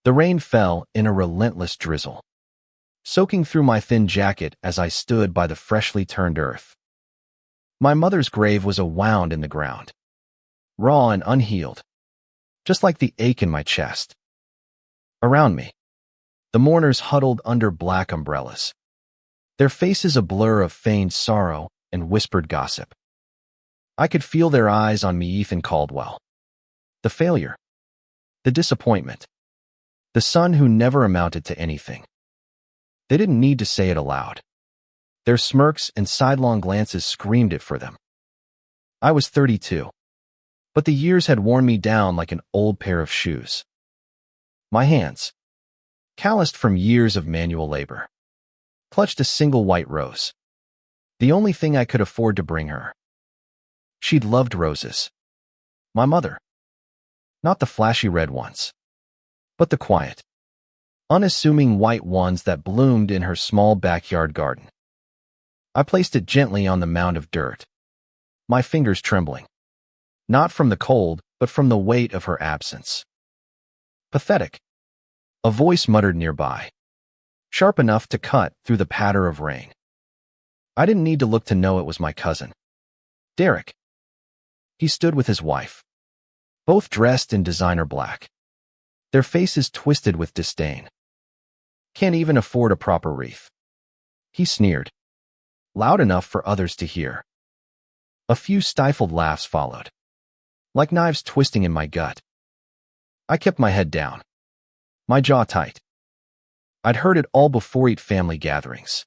The rain fell in a relentless drizzle, soaking through my thin jacket as I stood by the freshly turned earth. My mother's grave was a wound in the ground, raw and unhealed, just like the ache in my chest. Around me, the mourners huddled under black umbrellas, their faces a blur of feigned sorrow and whispered gossip. I could feel their eyes on me. Ethan Caldwell. The failure. The disappointment. The son who never amounted to anything. They didn't need to say it aloud. Their smirks and sidelong glances screamed it for them. I was 32, but the years had worn me down like an old pair of shoes. My hands, calloused from years of manual labor, clutched a single white rose, the only thing I could afford to bring her. She'd loved roses. My mother. Not the flashy red ones, but the quiet, unassuming white ones that bloomed in her small backyard garden. I placed it gently on the mound of dirt, my fingers trembling, not from the cold, but from the weight of her absence. Pathetic. A voice muttered nearby, sharp enough to cut through the patter of rain. I didn't need to look to know it was my cousin, Derek. He stood with his wife, both dressed in designer black, their faces twisted with disdain. Can't even afford a proper wreath, he sneered, loud enough for others to hear. A few stifled laughs followed, like knives twisting in my gut. I kept my head down, my jaw tight. I'd heard it all before at family gatherings,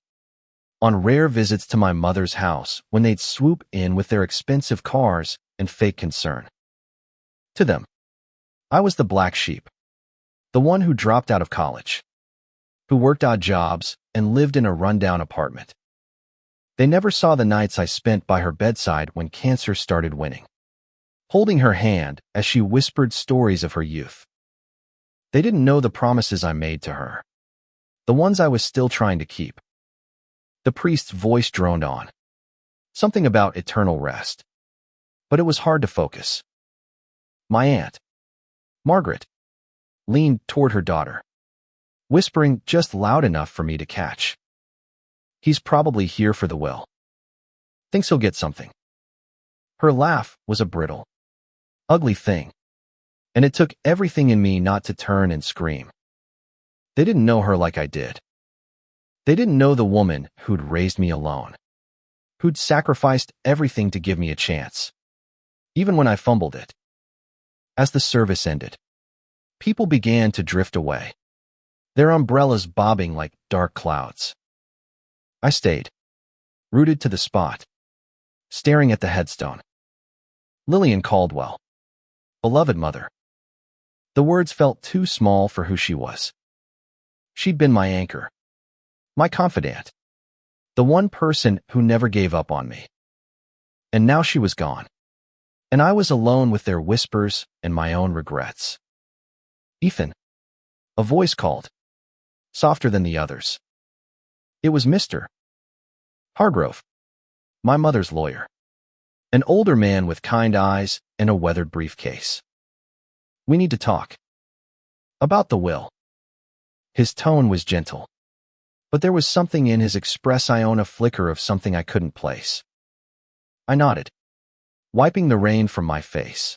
on rare visits to my mother's house when they'd swoop in with their expensive cars and fake concern. To them, I was the black sheep, the one who dropped out of college, who worked odd jobs and lived in a rundown apartment. They never saw the nights I spent by her bedside when cancer started winning, holding her hand as she whispered stories of her youth. They didn't know the promises I made to her, the ones I was still trying to keep. The priest's voice droned on, something about eternal rest, but it was hard to focus. My aunt, Margaret, leaned toward her daughter, whispering just loud enough for me to catch. He's probably here for the will. Thinks he'll get something. Her laugh was a brittle, ugly thing, and it took everything in me not to turn and scream. They didn't know her like I did. They didn't know the woman who'd raised me alone, who'd sacrificed everything to give me a chance, even when I fumbled it. As the service ended, people began to drift away, their umbrellas bobbing like dark clouds. I stayed, rooted to the spot, staring at the headstone. Lillian Caldwell, beloved mother. The words felt too small for who she was. She'd been my anchor, my confidant, the one person who never gave up on me. And now she was gone, and I was alone with their whispers and my own regrets. Ethan, a voice called, softer than the others. It was Mr. Hargrove, my mother's lawyer, an older man with kind eyes and a weathered briefcase. We need to talk. About the will. His tone was gentle, but there was something in his expressione, a flicker of something I couldn't place. I nodded, wiping the rain from my face,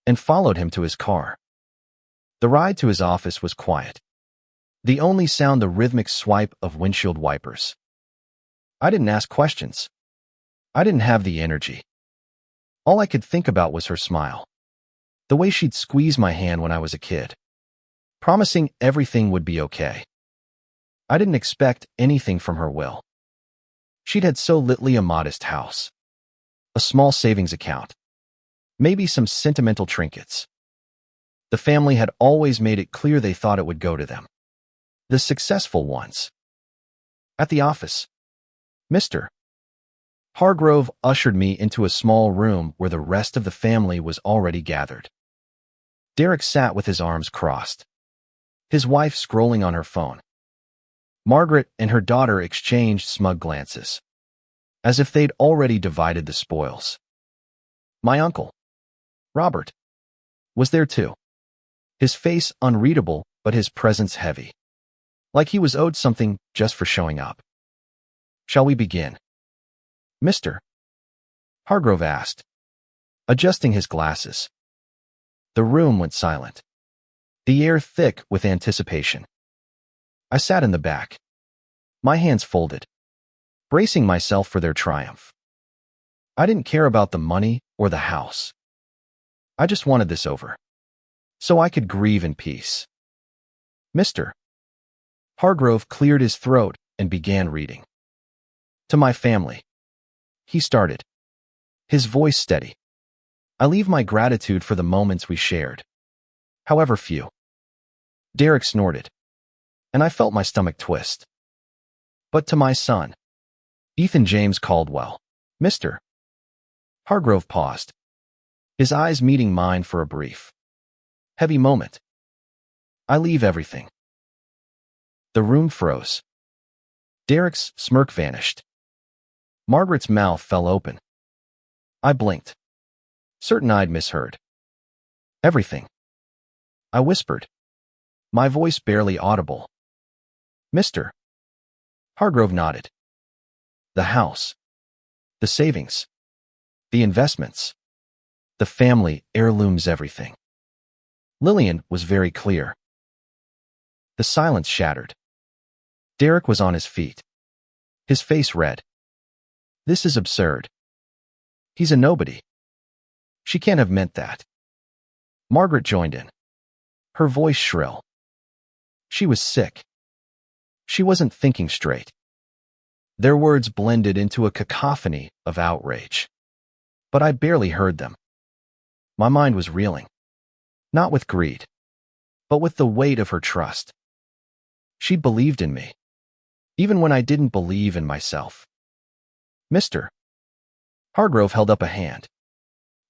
and followed him to his car. The ride to his office was quiet, the only sound the rhythmic swipe of windshield wipers. I didn't ask questions. I didn't have the energy. All I could think about was her smile, the way she'd squeeze my hand when I was a kid, promising everything would be okay. I didn't expect anything from her will. She'd had so little: a modest house, a small savings account, maybe some sentimental trinkets. The family had always made it clear they thought it would go to them, the successful ones. At the office, Mr. Hargrove ushered me into a small room where the rest of the family was already gathered. Derek sat with his arms crossed, his wife scrolling on her phone. Margaret and her daughter exchanged smug glances, as if they'd already divided the spoils. My uncle, Robert, was there too, his face unreadable but his presence heavy. Like he was owed something just for showing up. "Shall we begin?" Mr. Hargrove asked, adjusting his glasses. The room went silent, the air thick with anticipation. I sat in the back, my hands folded, bracing myself for their triumph. I didn't care about the money or the house. I just wanted this over, so I could grieve in peace. Mr. Hargrove cleared his throat and began reading. "To my family," he started, his voice steady. "I leave my gratitude for the moments we shared, however few." Derek snorted, and I felt my stomach twist. "But to my son, Ethan James Caldwell." Mr. Hargrove paused, his eyes meeting mine for a brief, heavy moment. "I leave everything." The room froze. Derek's smirk vanished. Margaret's mouth fell open. I blinked, certain I'd misheard. "Everything," I whispered, my voice barely audible. Mr. Hargrove nodded. "The house, the savings, the investments, the family heirlooms, everything." Lillian was very clear. The silence shattered. Derek was on his feet, his face red. "This is absurd. He's a nobody. She can't have meant that." Margaret joined in, her voice shrill. She was sick. She wasn't thinking straight. Their words blended into a cacophony of outrage, but I barely heard them. My mind was reeling, not with greed, but with the weight of her trust. She believed in me, even when I didn't believe in myself. Mr. Hargrove held up a hand,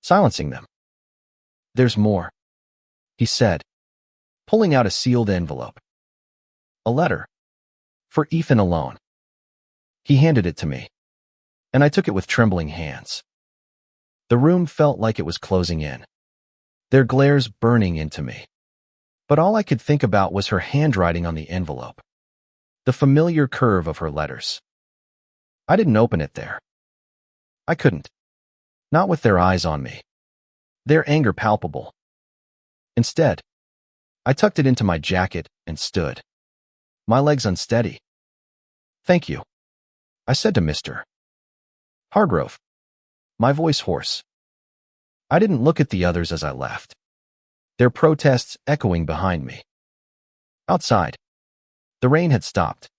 silencing them. "There's more," he said, pulling out a sealed envelope. "A letter. For Ethan alone." He handed it to me, and I took it with trembling hands. The room felt like it was closing in, their glares burning into me. But all I could think about was her handwriting on the envelope, the familiar curve of her letters. I didn't open it there. I couldn't. Not with their eyes on me, their anger palpable. Instead, I tucked it into my jacket and stood, my legs unsteady. "Thank you," I said to Mr. Hargrove, my voice hoarse. I didn't look at the others as I left, their protests echoing behind me. Outside, the rain had stopped,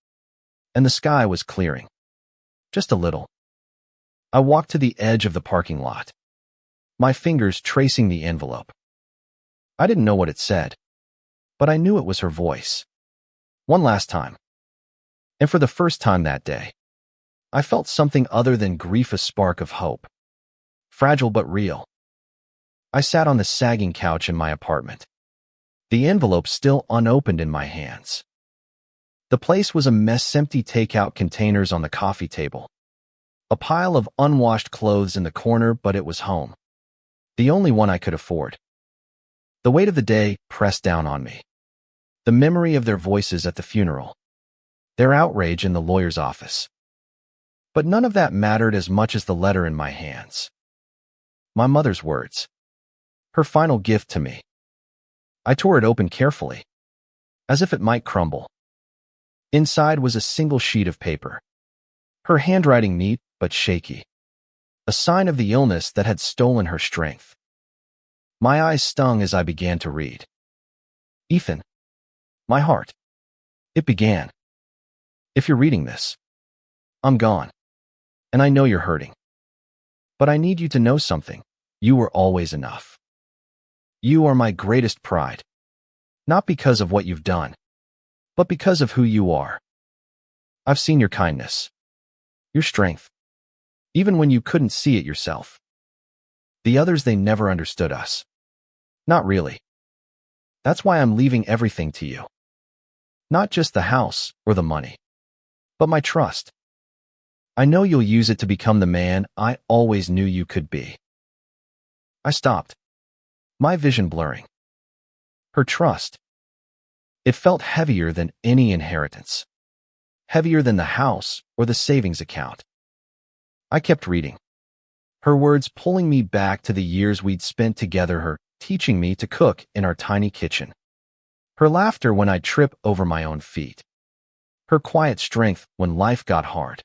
and the sky was clearing. Just a little. I walked to the edge of the parking lot, my fingers tracing the envelope. I didn't know what it said, but I knew it was her voice. One last time. And for the first time that day, I felt something other than grief, a spark of hope. Fragile but real. I sat on the sagging couch in my apartment, the envelope still unopened in my hands. The place was a mess, empty takeout containers on the coffee table, a pile of unwashed clothes in the corner, but it was home, the only one I could afford. The weight of the day pressed down on me. The memory of their voices at the funeral, their outrage in the lawyer's office. But none of that mattered as much as the letter in my hands. My mother's words, her final gift to me. I tore it open carefully, as if it might crumble. Inside was a single sheet of paper, her handwriting neat but shaky, a sign of the illness that had stolen her strength. My eyes stung as I began to read. "Ethan, my heart," it began. "If you're reading this, I'm gone, and I know you're hurting. But I need you to know something. You were always enough. You are my greatest pride, not because of what you've done, but because of who you are. I've seen your kindness, your strength, even when you couldn't see it yourself. The others, they never understood us. Not really. That's why I'm leaving everything to you. Not just the house or the money, but my trust. I know you'll use it to become the man I always knew you could be." I stopped, my vision blurring. Her trust. It felt heavier than any inheritance, heavier than the house or the savings account. I kept reading, her words pulling me back to the years we'd spent together, her teaching me to cook in our tiny kitchen, her laughter when I'd trip over my own feet, her quiet strength when life got hard.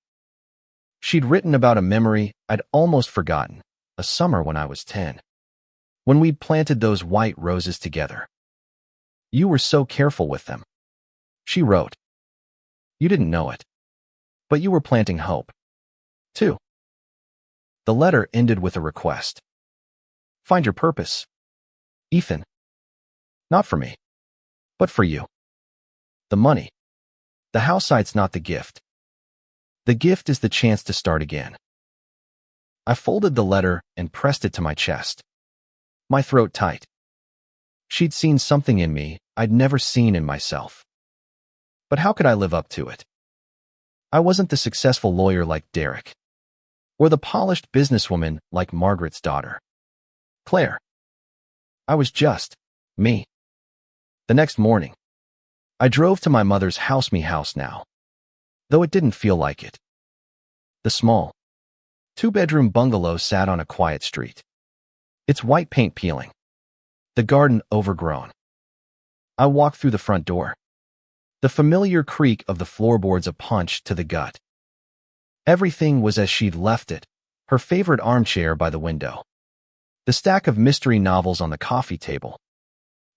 She'd written about a memory I'd almost forgotten, a summer when I was 10, when we'd planted those white roses together. You were so careful with them, she wrote. You didn't know it, but you were planting hope, too. The letter ended with a request. Find your purpose, Ethan. Not for me, but for you. The money, the house site's not the gift. The gift is the chance to start again. I folded the letter and pressed it to my chest, my throat tight. She'd seen something in me I'd never seen in myself. But how could I live up to it? I wasn't the successful lawyer like Derek, or the polished businesswoman like Margaret's daughter, Claire. I was just me. The next morning, I drove to my mother's house now, though it didn't feel like it. The small, two-bedroom bungalow sat on a quiet street, its white paint peeling, the garden overgrown. I walked through the front door, the familiar creak of the floorboards a punch to the gut. Everything was as she'd left it, her favorite armchair by the window, the stack of mystery novels on the coffee table,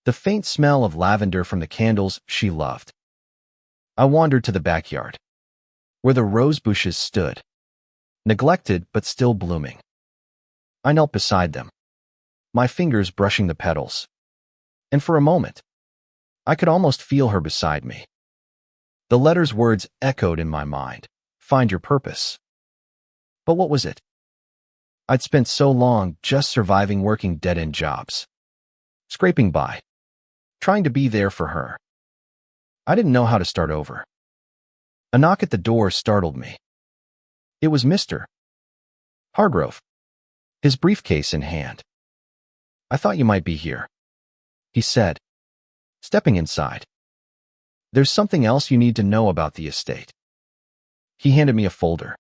the faint smell of lavender from the candles she loved. I wandered to the backyard, where the rose bushes stood, neglected but still blooming. I knelt beside them, my fingers brushing the petals, and for a moment, I could almost feel her beside me. The letter's words echoed in my mind, find your purpose. But what was it? I'd spent so long just surviving, working dead-end jobs, scraping by, trying to be there for her. I didn't know how to start over. A knock at the door startled me. It was Mr. Hargrove, his briefcase in hand. I thought you might be here, he said, stepping inside. There's something else you need to know about the estate. He handed me a folder,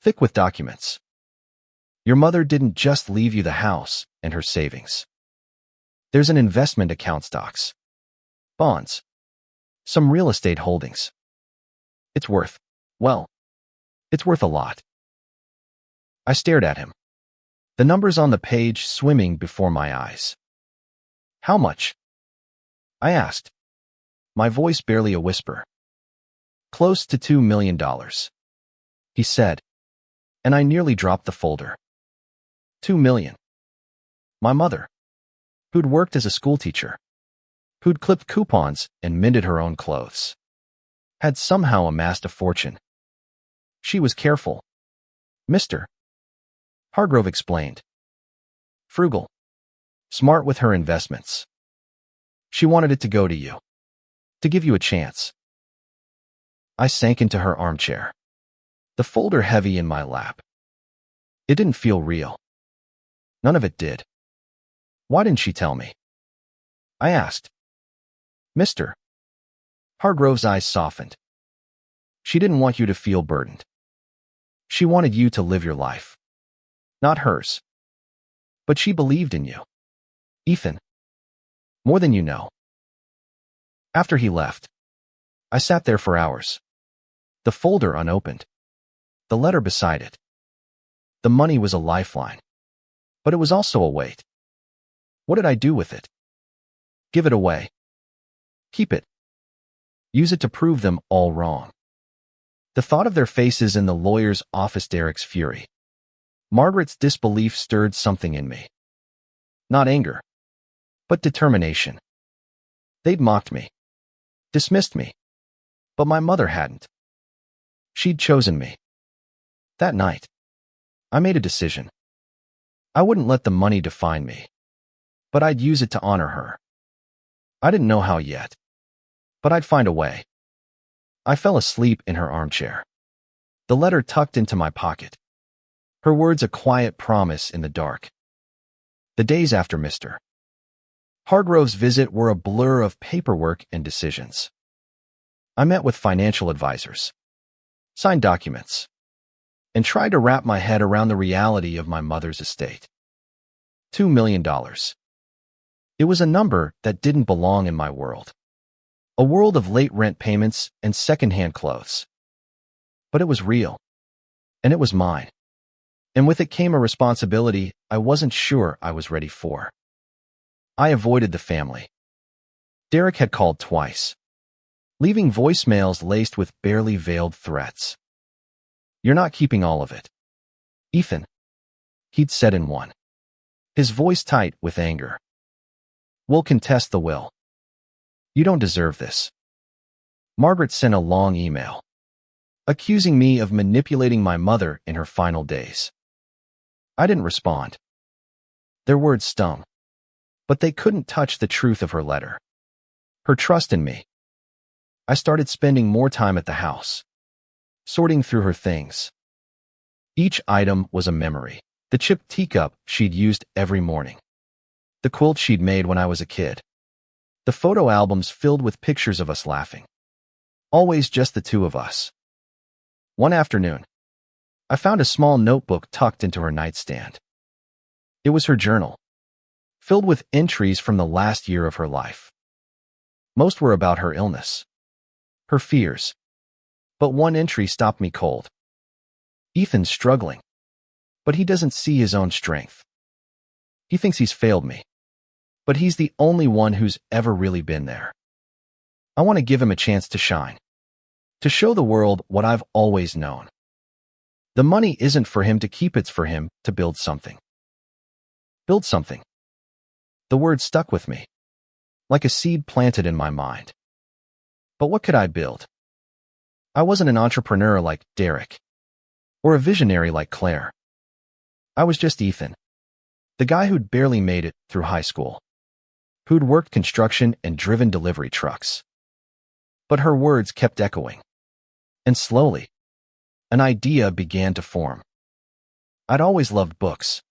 thick with documents. Your mother didn't just leave you the house and her savings. There's an investment account, stocks, bonds, some real estate holdings. It's worth a lot. I stared at him, the numbers on the page swimming before my eyes. How much? I asked, my voice barely a whisper. Close to $2 million, he said, and I nearly dropped the folder. $2 million. My mother, who'd worked as a schoolteacher, who'd clipped coupons and mended her own clothes, had somehow amassed a fortune. She was careful, Mr. Hargrove explained. Frugal, smart with her investments. She wanted it to go to you, to give you a chance. I sank into her armchair, the folder heavy in my lap. It didn't feel real. None of it did. Why didn't she tell me? I asked. Mr. Hargrove's eyes softened. She didn't want you to feel burdened. She wanted you to live your life, not hers. But she believed in you, Ethan, more than you know. After he left, I sat there for hours, the folder unopened, the letter beside it. The money was a lifeline, but it was also a weight. What did I do with it? Give it away? Keep it? Use it to prove them all wrong? The thought of their faces in the lawyer's office, Derek's fury, Margaret's disbelief stirred something in me. Not anger, but determination. They'd mocked me, dismissed me, but my mother hadn't. She'd chosen me. That night, I made a decision. I wouldn't let the money define me, but I'd use it to honor her. I didn't know how yet, but I'd find a way. I fell asleep in her armchair, the letter tucked into my pocket, her words a quiet promise in the dark. The days after Mr. Hargrove's visit were a blur of paperwork and decisions. I met with financial advisors, signed documents, and tried to wrap my head around the reality of my mother's estate. $2 million. It was a number that didn't belong in my world. A world of late rent payments and secondhand clothes. But it was real. And it was mine. And with it came a responsibility I wasn't sure I was ready for. I avoided the family. Derek had called twice, leaving voicemails laced with barely veiled threats. "You're not keeping all of it, Ethan," he'd said in one, his voice tight with anger. "We'll contest the will. You don't deserve this." Margaret sent a long email, accusing me of manipulating my mother in her final days. I didn't respond. Their words stung, but they couldn't touch the truth of her letter. Her trust in me. I started spending more time at the house, sorting through her things. Each item was a memory. The chipped teacup she'd used every morning. The quilt she'd made when I was a kid. The photo albums filled with pictures of us laughing. Always just the two of us. One afternoon, I found a small notebook tucked into her nightstand. It was her journal, filled with entries from the last year of her life. Most were about her illness, her fears. But one entry stopped me cold. "Ethan's struggling, but he doesn't see his own strength. He thinks he's failed me, but he's the only one who's ever really been there. I want to give him a chance to shine, to show the world what I've always known. The money isn't for him to keep, it's for him to build something." Build something. The word stuck with me, like a seed planted in my mind. But what could I build? I wasn't an entrepreneur like Derek, or a visionary like Claire. I was just Ethan, the guy who'd barely made it through high school, who'd worked construction and driven delivery trucks. But her words kept echoing, and slowly, an idea began to form. I'd always loved books,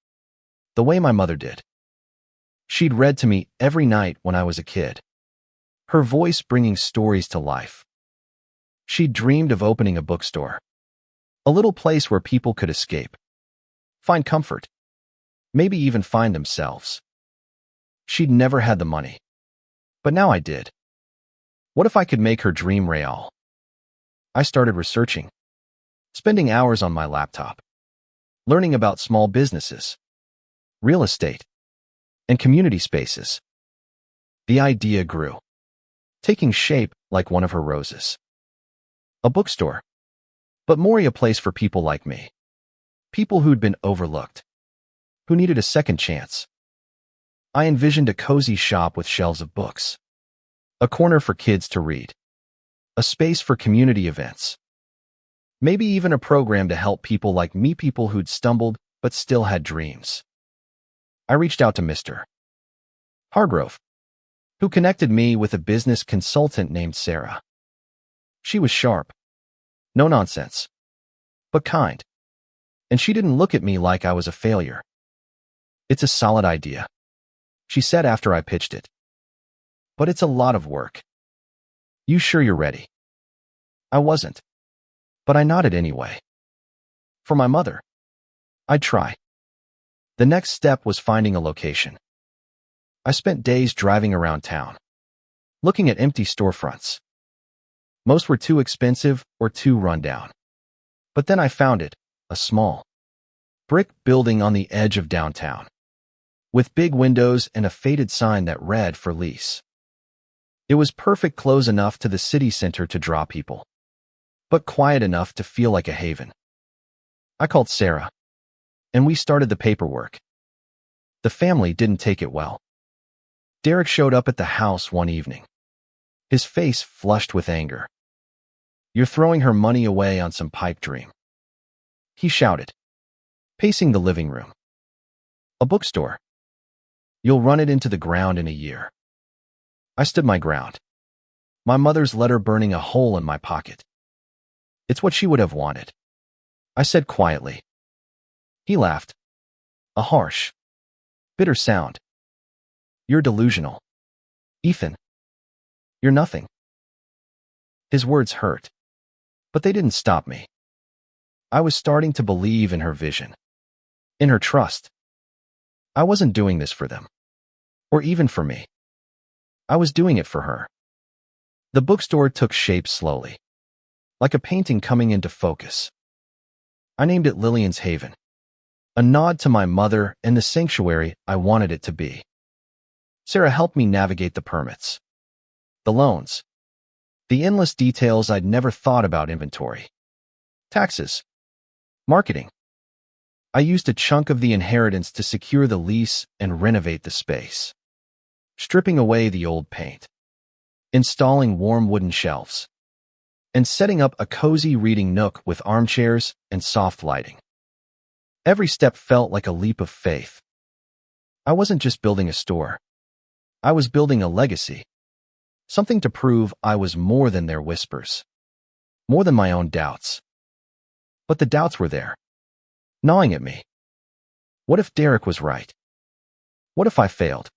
the way my mother did. She'd read to me every night when I was a kid, her voice bringing stories to life. She'd dreamed of opening a bookstore, a little place where people could escape, find comfort, maybe even find themselves. She'd never had the money, but now I did. What if I could make her dream real? I started researching, spending hours on my laptop, learning about small businesses, real estate, and community spaces. The idea grew, taking shape like one of her roses. A bookstore, but more a place for people like me. People who'd been overlooked, who needed a second chance. I envisioned a cozy shop with shelves of books, a corner for kids to read, a space for community events, maybe even a program to help people like me, people who'd stumbled but still had dreams. I reached out to Mr. Hargrove, who connected me with a business consultant named Sarah. She was sharp, no nonsense, but kind, and she didn't look at me like I was a failure. "It's a solid idea," she said after I pitched it, "but it's a lot of work. You sure you're ready?" I wasn't, but I nodded anyway. For my mother, I'd try. The next step was finding a location. I spent days driving around town, looking at empty storefronts. Most were too expensive or too rundown. But then I found it, a small brick building on the edge of downtown, with big windows and a faded sign that read "For lease." It was perfect, close enough to the city center to draw people, but quiet enough to feel like a haven. I called Sarah, and we started the paperwork. The family didn't take it well. Derek showed up at the house one evening, his face flushed with anger. "You're throwing her money away on some pipe dream," he shouted, pacing the living room. "A bookstore. You'll run it into the ground in a year." I stood my ground, my mother's letter burning a hole in my pocket. "It's what she would have wanted," I said quietly. He laughed, a harsh, bitter sound. "You're delusional." Ethan, you're nothing. His words hurt, but they didn't stop me. I was starting to believe in her vision, in her trust. I wasn't doing this for them, or even for me. I was doing it for her. The bookstore took shape slowly, like a painting coming into focus. I named it Lillian's Haven, a nod to my mother and the sanctuary I wanted it to be. Sarah helped me navigate the permits, the loans, the endless details I'd never thought about: inventory, taxes, marketing. I used a chunk of the inheritance to secure the lease and renovate the space, stripping away the old paint, installing warm wooden shelves, and setting up a cozy reading nook with armchairs and soft lighting. Every step felt like a leap of faith. I wasn't just building a store. I was building a legacy, something to prove I was more than their whispers, more than my own doubts. But the doubts were there, gnawing at me. What if Derek was right? What if I failed?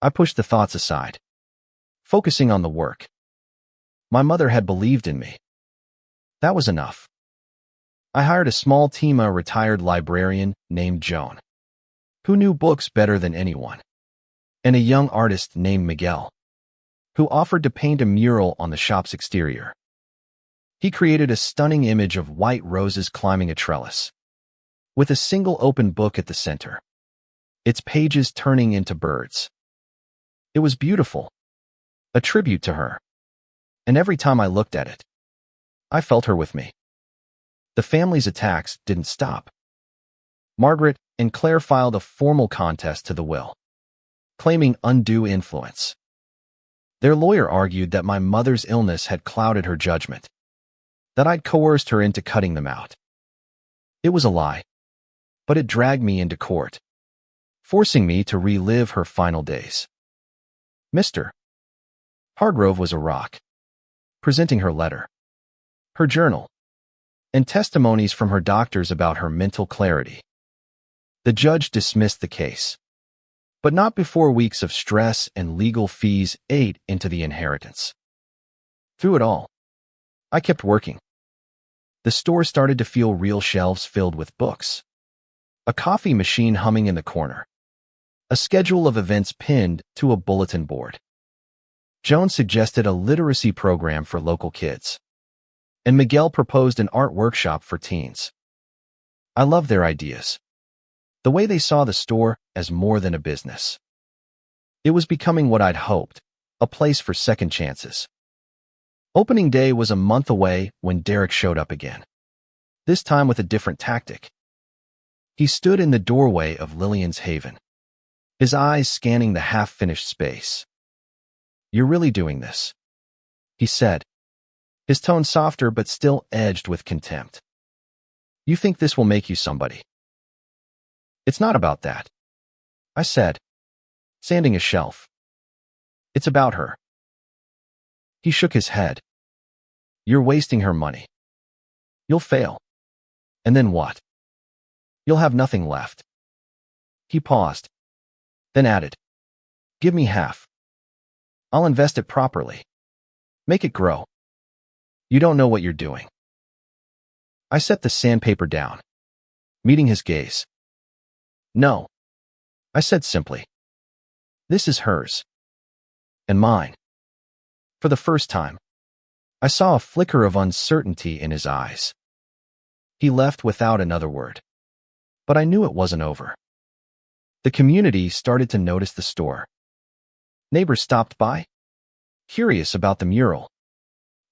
I pushed the thoughts aside, focusing on the work. My mother had believed in me. That was enough. I hired a small team, a retired librarian named Joan, who knew books better than anyone, and a young artist named Miguel, who offered to paint a mural on the shop's exterior. He created a stunning image of white roses climbing a trellis, with a single open book at the center, its pages turning into birds. It was beautiful, a tribute to her, and every time I looked at it, I felt her with me. The family's attacks didn't stop. Margaret and Claire filed a formal contest to the will, claiming undue influence. Their lawyer argued that my mother's illness had clouded her judgment, that I'd coerced her into cutting them out. It was a lie, but it dragged me into court, forcing me to relive her final days. Mr. Hargrove was a rock, presenting her letter, her journal, and testimonies from her doctors about her mental clarity. The judge dismissed the case, but not before weeks of stress and legal fees ate into the inheritance. Through it all, I kept working. The store started to feel real: shelves filled with books, a coffee machine humming in the corner, a schedule of events pinned to a bulletin board. Joan suggested a literacy program for local kids, and Miguel proposed an art workshop for teens. I loved their ideas, the way they saw the store as more than a business. It was becoming what I'd hoped, a place for second chances. Opening day was a month away when Derek showed up again, this time with a different tactic. He stood in the doorway of Lillian's Haven, his eyes scanning the half-finished space. "You're really doing this?" he said, his tone softer but still edged with contempt. "You think this will make you somebody?" "It's not about that," I said, sanding a shelf. "It's about her." He shook his head. "You're wasting her money. You'll fail. And then what? You'll have nothing left." He paused, then added, "Give me half. I'll invest it properly. Make it grow. You don't know what you're doing." I set the sandpaper down, meeting his gaze. "No," I said simply. "This is hers. And mine." For the first time, I saw a flicker of uncertainty in his eyes. He left without another word, but I knew it wasn't over. The community started to notice the store. Neighbors stopped by, curious about the mural,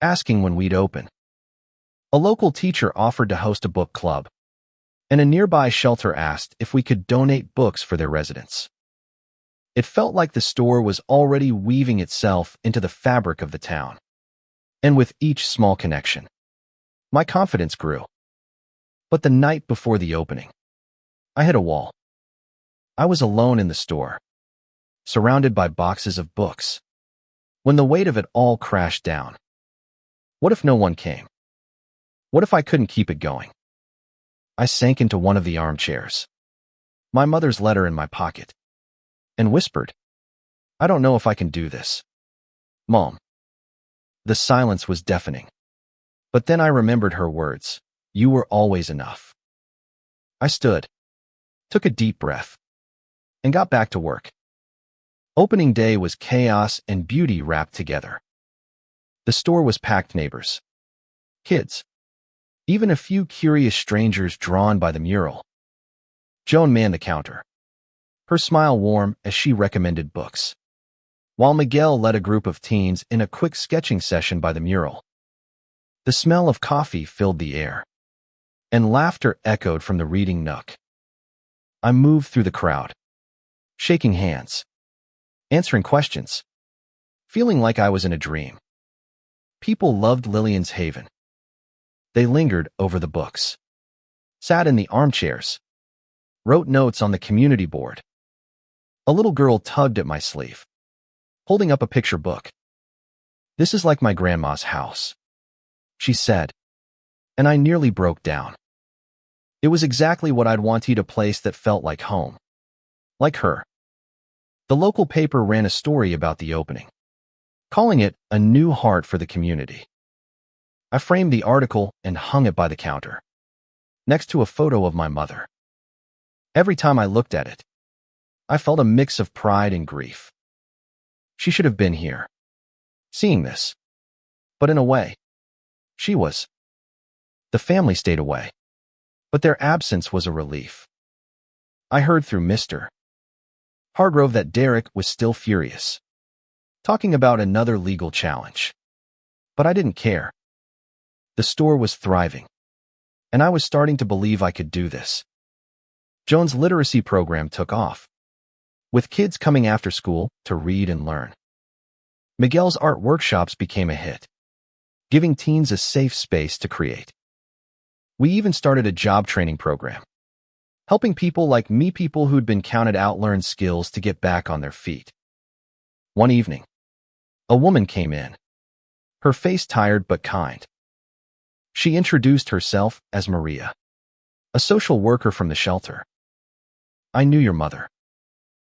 asking when we'd open. A local teacher offered to host a book club, and a nearby shelter asked if we could donate books for their residents. It felt like the store was already weaving itself into the fabric of the town. And with each small connection, my confidence grew. But the night before the opening, I hit a wall. I was alone in the store, surrounded by boxes of books, when the weight of it all crashed down. What if no one came? What if I couldn't keep it going? I sank into one of the armchairs, my mother's letter in my pocket, and whispered, I don't know if I can do this. Mom. The silence was deafening. But then I remembered her words. You were always enough. I stood, took a deep breath, and got back to work. Opening day was chaos and beauty wrapped together. The store was packed neighbors, kids, even a few curious strangers drawn by the mural. Joan manned the counter, her smile warm as she recommended books, while Miguel led a group of teens in a quick sketching session by the mural. The smell of coffee filled the air, and laughter echoed from the reading nook. I moved through the crowd, shaking hands, answering questions, feeling like I was in a dream. People loved Lillian's Haven. They lingered over the books, sat in the armchairs, wrote notes on the community board. A little girl tugged at my sleeve, holding up a picture book. This is like my grandma's house, she said, and I nearly broke down. It was exactly what I'd wanted, a place that felt like home. Like her. The local paper ran a story about the opening, calling it a new heart for the community. I framed the article and hung it by the counter, next to a photo of my mother. Every time I looked at it, I felt a mix of pride and grief. She should have been here, seeing this. But in a way, she was. The family stayed away, but their absence was a relief. I heard through Mr. Hargrove that Derek was still furious, talking about another legal challenge. But I didn't care. The store was thriving, and I was starting to believe I could do this. Joan's literacy program took off, with kids coming after school to read and learn. Miguel's art workshops became a hit, giving teens a safe space to create. We even started a job training program, helping people like me, people who'd been counted out, learn skills to get back on their feet. One evening, a woman came in, her face tired but kind. She introduced herself as Maria, a social worker from the shelter. I knew your mother,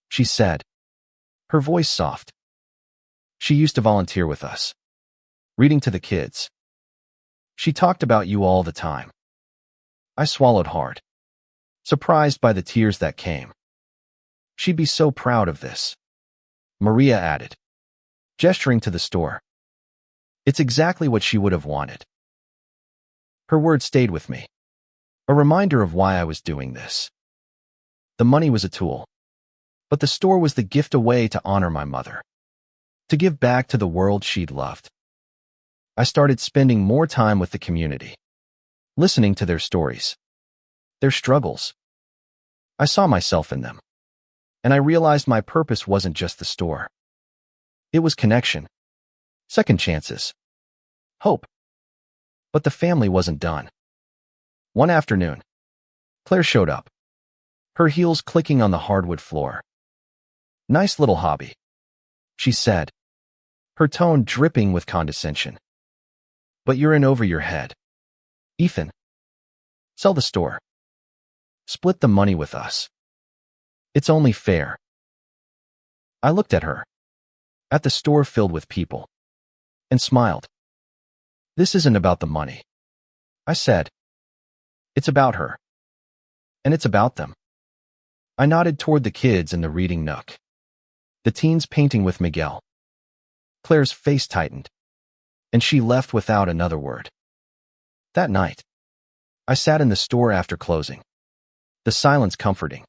she said, her voice soft. She used to volunteer with us, reading to the kids. She talked about you all the time. I swallowed hard, surprised by the tears that came. She'd be so proud of this, Maria added, gesturing to the store. It's exactly what she would have wanted. Her words stayed with me, a reminder of why I was doing this. The money was a tool, but the store was the gift, a way to honor my mother, to give back to the world she'd loved. I started spending more time with the community, listening to their stories, their struggles. I saw myself in them, and I realized my purpose wasn't just the store. It was connection, second chances, hope. But the family wasn't done. One afternoon, Claire showed up, her heels clicking on the hardwood floor. Nice little hobby, she said, her tone dripping with condescension. But you're in over your head. Ethan, sell the store. Split the money with us. It's only fair. I looked at her, at the store filled with people, and smiled. This isn't about the money, I said. It's about her. And it's about them. I nodded toward the kids in the reading nook, the teens painting with Miguel. Claire's face tightened, and she left without another word. That night, I sat in the store after closing, the silence comforting.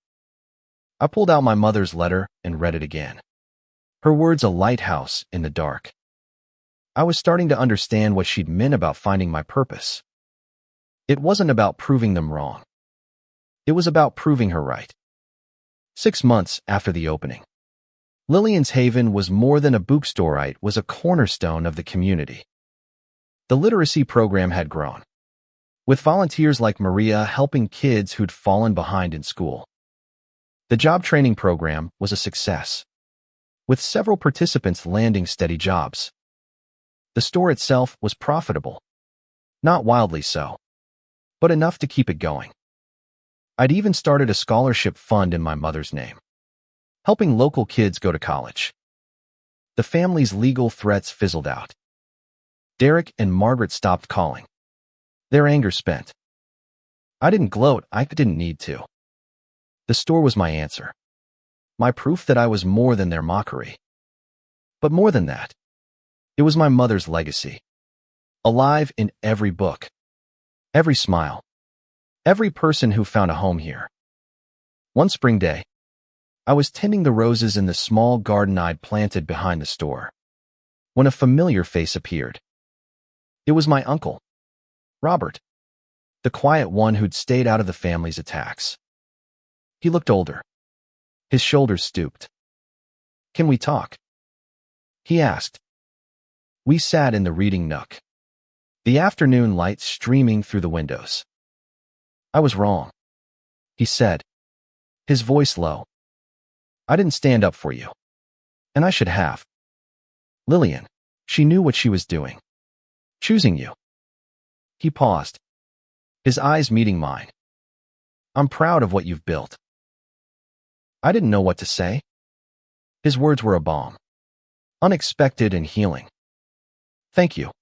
I pulled out my mother's letter and read it again. Her words a lighthouse in the dark. I was starting to understand what she'd meant about finding my purpose. It wasn't about proving them wrong. It was about proving her right. 6 months after the opening, Lillian's Haven was more than a bookstore. It was a cornerstone of the community. The literacy program had grown, with volunteers like Maria helping kids who'd fallen behind in school. The job training program was a success, with several participants landing steady jobs. The store itself was profitable, not wildly so, but enough to keep it going. I'd even started a scholarship fund in my mother's name, helping local kids go to college. The family's legal threats fizzled out. Derek and Margaret stopped calling. Their anger spent. I didn't gloat, I didn't need to. The store was my answer. My proof that I was more than their mockery. But more than that, it was my mother's legacy. Alive in every book, every smile, every person who found a home here. One spring day, I was tending the roses in the small garden I'd planted behind the store, when a familiar face appeared. It was my uncle, Robert, the quiet one who'd stayed out of the family's attacks. He looked older. His shoulders stooped. "Can we talk?" he asked. We sat in the reading nook, the afternoon light streaming through the windows. "I was wrong," he said, his voice low. "I didn't stand up for you. And I should have. Lillian, she knew what she was doing. Choosing you." He paused, his eyes meeting mine. "I'm proud of what you've built." I didn't know what to say. His words were a balm, unexpected and healing. "Thank you,"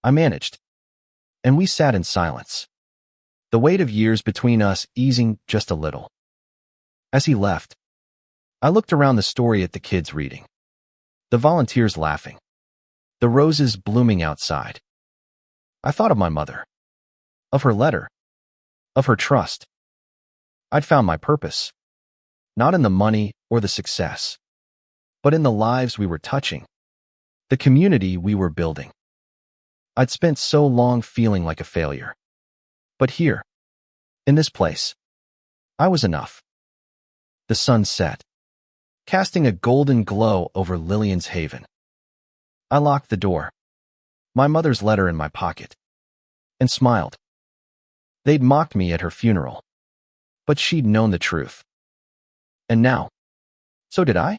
I managed. And we sat in silence, the weight of years between us easing just a little. As he left, I looked around the story at the kids reading, the volunteers laughing, the roses blooming outside. I thought of my mother, of her letter, of her trust. I'd found my purpose, not in the money or the success, but in the lives we were touching, the community we were building. I'd spent so long feeling like a failure. But here, in this place, I was enough. The sun set, casting a golden glow over Lillian's haven. I locked the door, my mother's letter in my pocket, and smiled. They'd mocked me at her funeral, but she'd known the truth. And now, so did I?